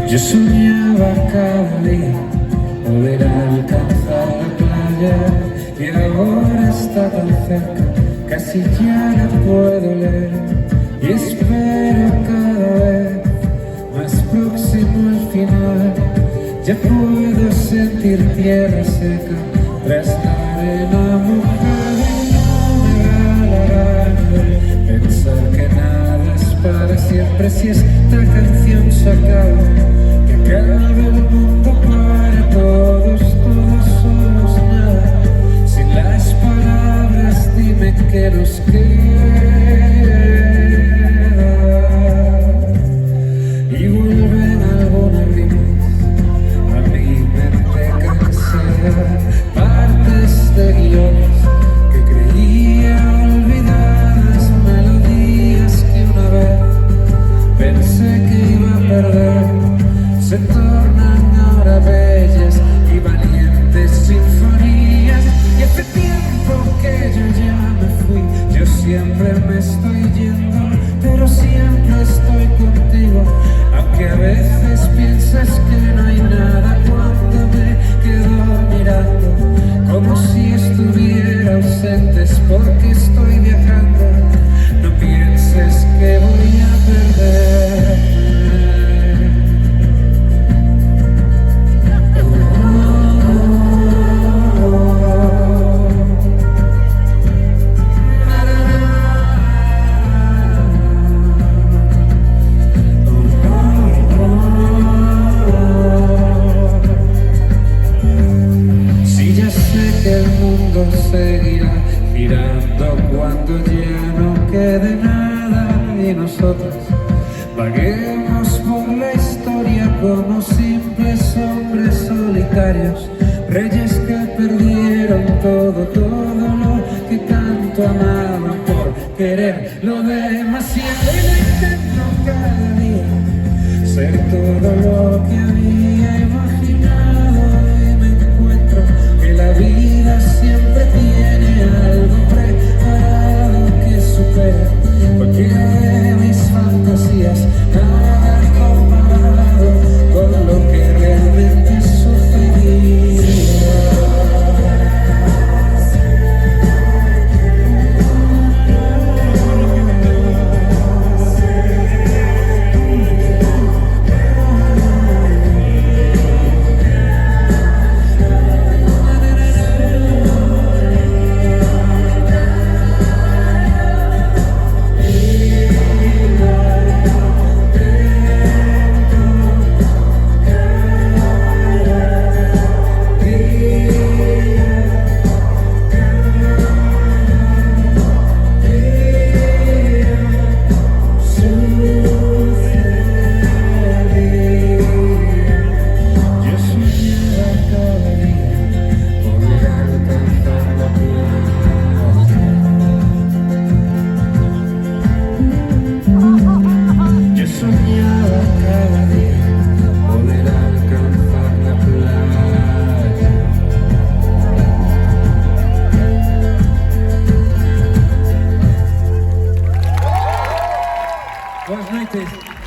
Yo soñaba cada día poder alcanzar la playa y ahora está tan cerca, casi ya la puedo leer y espero cada vez más próximo al final. Ya puedo sentir tierra seca tras la arena mojada y no me da la gana de pensar que nada es para siempre. Si esta canción se acaba, que acabe el mundo para todos, todos somos nada. Sin las palabras dime qué nos queda. Y vuelven algunas rimas a mi mente cansada, partes de guiones que creía olvidadas, melodías que una vez pensé que iba a perder, se tornan ahora bellas y valientes sinfonías. Y hace tiempo que yo ya me fui, yo siempre me estoy yendo, pero siempre estoy contigo, aunque a veces piensas que no hay nada cuando me quedo mirando, como si estuviera ausente, es porque estoy viajando. No pienses que voy a perder. El mundo seguirá girando cuando ya no quede nada y nosotros vaguemos por la historia como simples hombres solitarios, reyes que perdieron todo, todo lo que tanto amaban por querer lo demasiado. Y intento cada día ser todo lo que había imaginado y me encuentro que la vida siempre tiene algo preparado que supera cualquiera de mis fantasías, nada comparado con lo que realmente sufriría. Buenas noches.